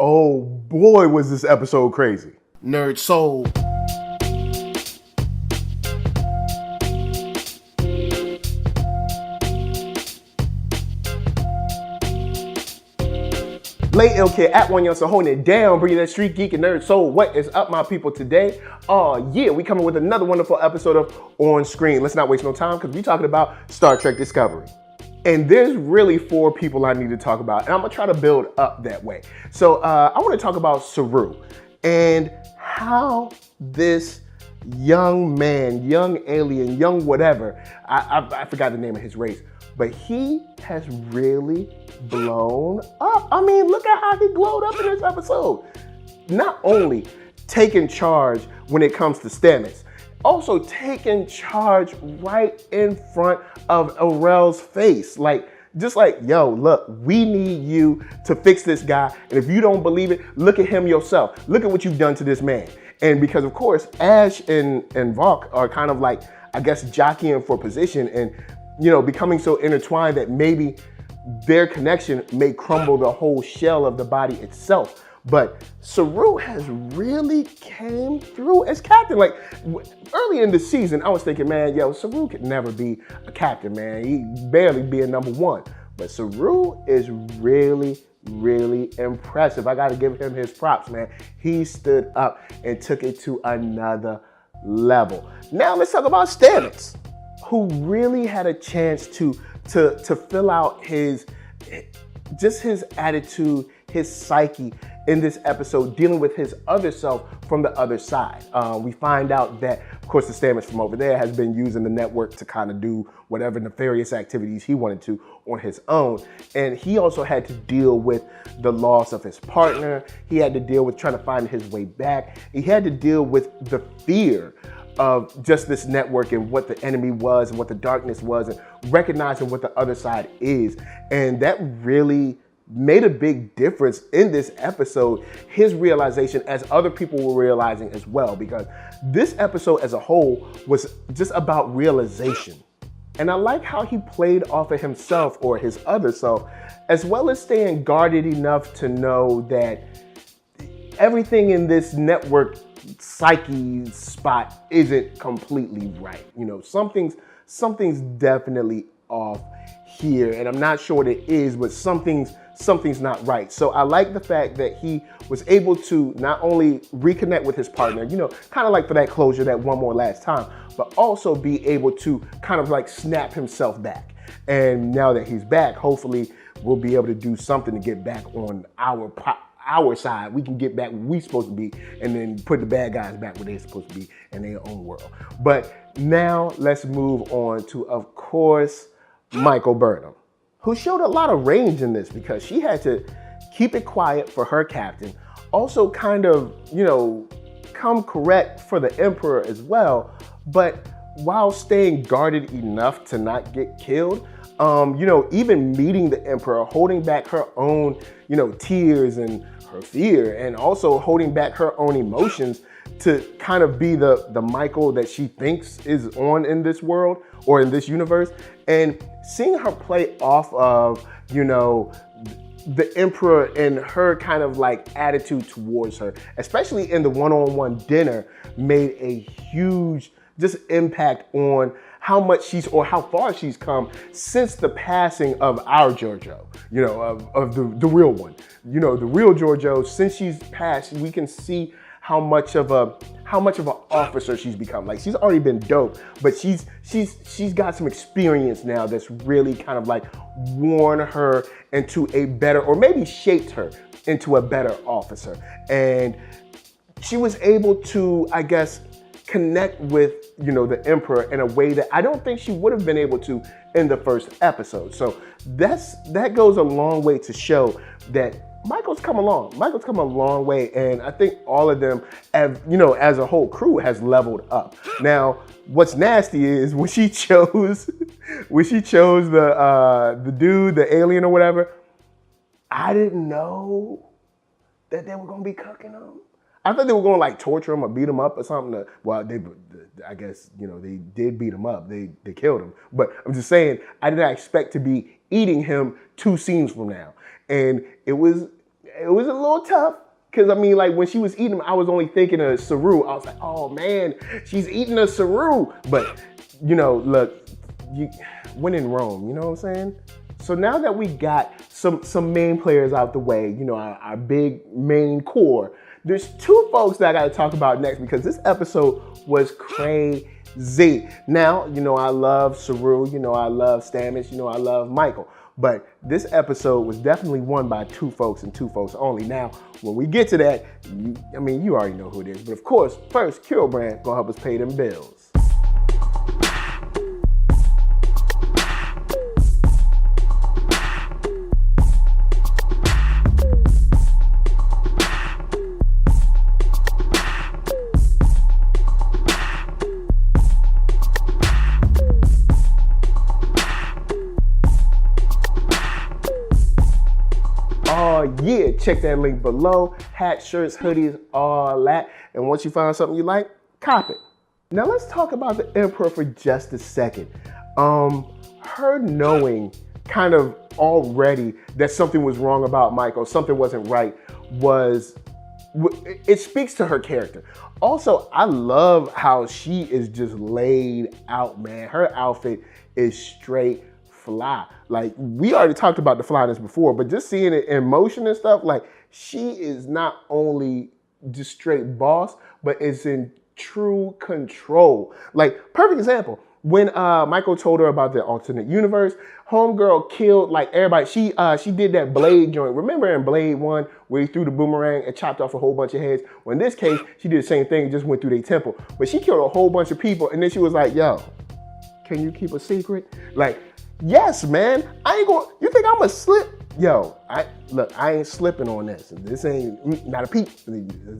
Oh boy, was this episode crazy. NERDSoul. LeIllKid at OneYoungsta holding it down, bringing that StreetGeek and NERDSoul. What is up, my people, today? Yeah, we coming with another wonderful episode of On Screen. Let's not waste no time because we talking about Star Trek Discovery. And there's really 4 people I need to talk about, and I'm gonna try to build up that way. So I wanna talk about Saru and how this young man, young alien, young whatever, I forgot the name of his race, but he has really blown up. I mean, look at how he glowed up in this episode. Not only taking charge when it comes to Stamets, also taking charge right in front of Orel's face. Just like, yo, look, we need you to fix this guy. And if you don't believe it, look at him yourself. Look at what you've done to this man. And because of course, Ash and Valk are kind of like, I guess, jockeying for position and, you know, becoming so intertwined that maybe their connection may crumble the whole shell of the body itself. But Saru has really came through as captain. Like early in the season, I was thinking, man, yo, Saru could never be a captain, man. He barely be a number 1. But Saru is really, really impressive. I got to give him his props, man. He stood up and took it to another level. Now let's talk about Stamets, who really had a chance to fill out his attitude, his psyche in this episode, dealing with his other self from the other side. We find out that, of course, the Stamets from over there has been using the network to kind of do whatever nefarious activities he wanted to on his own. And he also had to deal with the loss of his partner. He had to deal with trying to find his way back. He had to deal with the fear of just this network and what the enemy was and what the darkness was and recognizing what the other side is. And that really made a big difference in this episode, his realization as other people were realizing as well, because this episode as a whole was just about realization. And I like how he played off of himself or his other self, as well as staying guarded enough to know that everything in this network psyche spot isn't completely right. You know, something's definitely off here, and I'm not sure what it is, but something's not right. So I like the fact that he was able to not only reconnect with his partner, you know, kind of like for that closure, that one more last time, but also be able to kind of like snap himself back. And now that he's back, hopefully we'll be able to do something to get back on our side. We can get back where we're supposed to be and then put the bad guys back where they're supposed to be in their own world. But now let's move on to, of course, Michael Burnham, who showed a lot of range in this because she had to keep it quiet for her captain, also kind of, you know, come correct for the Emperor as well, but while staying guarded enough to not get killed. You know, even meeting the Emperor, holding back her own, you know, tears and her fear, and also holding back her own emotions to kind of be the Michael that she thinks is on in this world or in this universe. And seeing her play off of, you know, the Emperor and her kind of like attitude towards her, especially in the one-on-one dinner, made a huge just impact on how much she's or how far she's come since the passing of our JoJo, you know, of the real one. You know, the real JoJo, since she's passed, we can see how much of an officer she's become. Like, she's already been dope, but she's got some experience now that's really kind of like worn her into a better, or maybe shaped her into a better officer. And she was able to, I guess, connect with, you know, the Emperor in a way that I don't think she would have been able to in the first episode. So that goes a long way to show that Michael's come along. Michael's come a long way, and I think all of them, have, you know, as a whole crew, has leveled up. Now, what's nasty is when she chose the dude, the alien or whatever, I didn't know that they were gonna be cooking him. I thought they were going to like torture him or beat him up or something. I guess, you know, they did beat him up. They killed him. But I'm just saying, I did not expect to be eating him 2 scenes from now. And it was it was a little tough. Cause I mean, like when she was eating them, I was only thinking of Saru. I was like, oh man, she's eating a Saru. But you know, look, when in Rome, you know what I'm saying? So now that we got some main players out the way, you know, our big main core, there's two folks that I gotta talk about next because this episode was crazy. Now, you know, I love Saru, you know, I love Stamets, you know, I love Michael. But this episode was definitely won by two folks and two folks only. Now, when we get to that, you already know who it is. But of course, first, KURO brand gonna help us pay them bills. Yeah, check that link below. Hats, shirts, hoodies, all that. And once you find something you like, cop it. Now let's talk about the Emperor for just a second. Her knowing kind of already that something was wrong about Michael, something wasn't right, it speaks to her character. Also, I love how she is just laid out, man. Her outfit is straight fly. Like, we already talked about the flyness before, but just seeing it in motion and stuff, like, she is not only just straight boss, but is in true control. Like, perfect example, when Michael told her about the alternate universe, homegirl killed, like, everybody. She did that Blade joint. Remember in Blade 1, where he threw the boomerang and chopped off a whole bunch of heads? Well, in this case, she did the same thing, just went through their temple. But she killed a whole bunch of people, and then she was like, yo, can you keep a secret? Like, yes, man. You think I'm gonna slip? Yo, I ain't slipping on this. This ain't not a peep.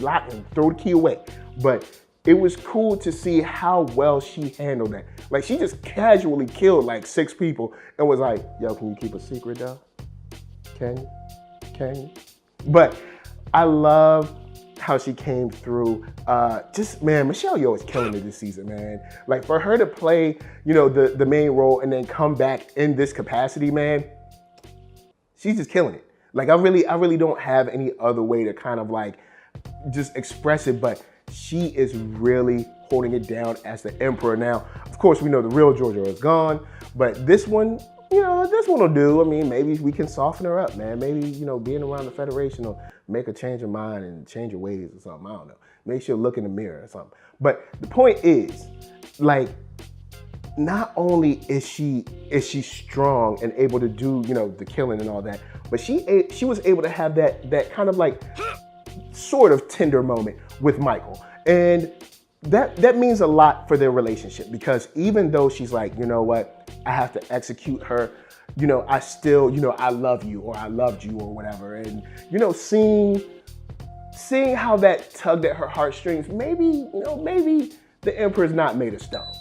Lock and throw the key away. But it was cool to see how well she handled that. Like, she just casually killed like 6 people and was like, yo, can you keep a secret though? Can you? But I love how she came through. Man, Michelle Yeoh is killing it this season, man. Like, for her to play, you know, the main role and then come back in this capacity, man, she's just killing it. Like, I really don't have any other way to kind of like just express it, but she is really holding it down as the Emperor. Now, of course, we know the real JoJo is gone, but this one, you know, this one will do. I mean, maybe we can soften her up, man. Maybe, you know, being around the Federation will make her change her mind and change her ways or something. I don't know. Maybe she'll look in the mirror or something. But the point is, like, not only is she strong and able to do, you know, the killing and all that, but she was able to have that kind of like sort of tender moment with Michael. And that means a lot for their relationship, because even though she's like, you know what, I have to execute her, you know, I still, you know, I love you, or I loved you, or whatever. And, you know, seeing how that tugged at her heartstrings, maybe the Emperor's not made of stone.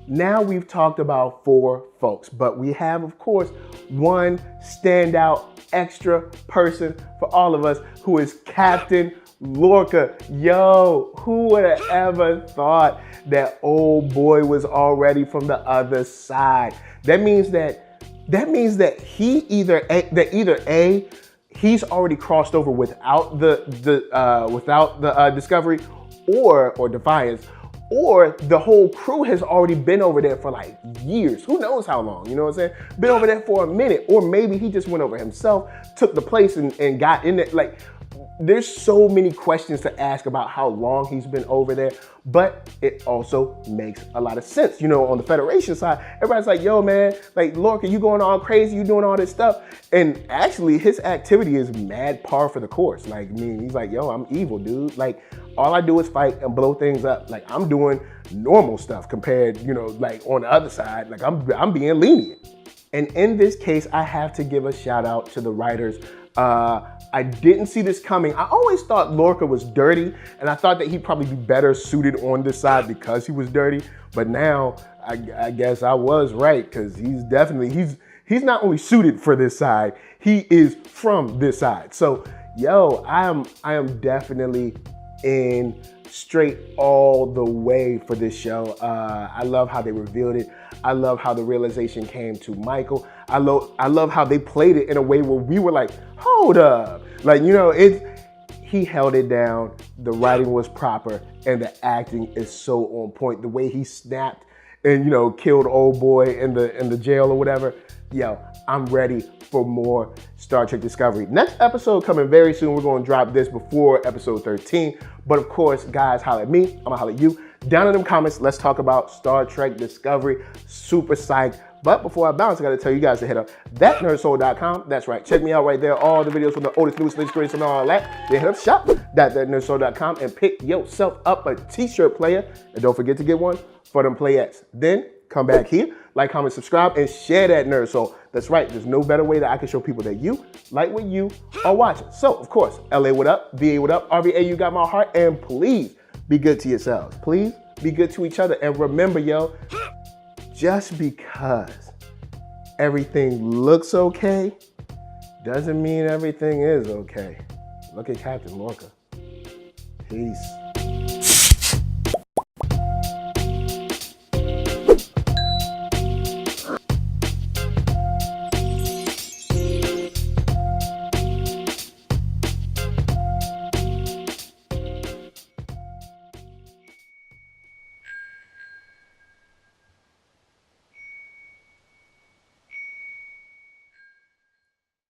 Now we've talked about 4 folks, but we have, of course, one standout extra person for all of us, who is Captain Lorca. Yo, who would have ever thought that old boy was already from the other side? That means that he either A, he's already crossed over without the Discovery or Defiance, or the whole crew has already been over there for like years. Who knows how long, you know what I'm saying? Been over there for a minute, or maybe he just went over himself, took the place and got in it. Like, there's so many questions to ask about how long he's been over there, but it also makes a lot of sense. You know, on the Federation side, everybody's like, yo, man, like, Lorca, you going all crazy, you doing all this stuff. And actually, his activity is mad par for the course. Like, I mean, he's like, yo, I'm evil, dude. Like, all I do is fight and blow things up. Like, I'm doing normal stuff compared, you know, like, on the other side, like, I'm being lenient. And in this case, I have to give a shout out to the writers. I didn't see this coming. I always thought Lorca was dirty, and I thought that he'd probably be better suited on this side because he was dirty. But now I guess I was right, because he's not only suited for this side, he is from this side. So, yo, I am definitely in straight all the way for this show. I love how they revealed it. I love how the realization came to Michael. I love how they played it in a way where we were like, hold up. Like, you know, he held it down. The writing was proper and the acting is so on point. The way he snapped and, you know, killed old boy in the jail or whatever. Yo, I'm ready for more Star Trek Discovery. Next episode coming very soon. We're going to drop this before episode 13. But of course, guys, holla at me. I'm going to holla at you. Down in them comments, let's talk about Star Trek Discovery. Super psyched. But before I bounce, I gotta tell you guys to hit up thatnerdsoul.com. That's right, check me out right there. All the videos from the oldest, newest, latest, greatest, and all that. Then hit up shop.thatnerdsoul.com and pick yourself up a t-shirt player. And don't forget to get one for them playettes. Then come back here, like, comment, subscribe, and share that Nerd Soul. That's right, there's no better way that I can show people that you like what you are watching. So, of course, LA what up, VA what up, RVA you got my heart, and please be good to yourselves. Please be good to each other. And remember, yo, just because everything looks okay doesn't mean everything is okay. Look at Captain Lorca. Peace.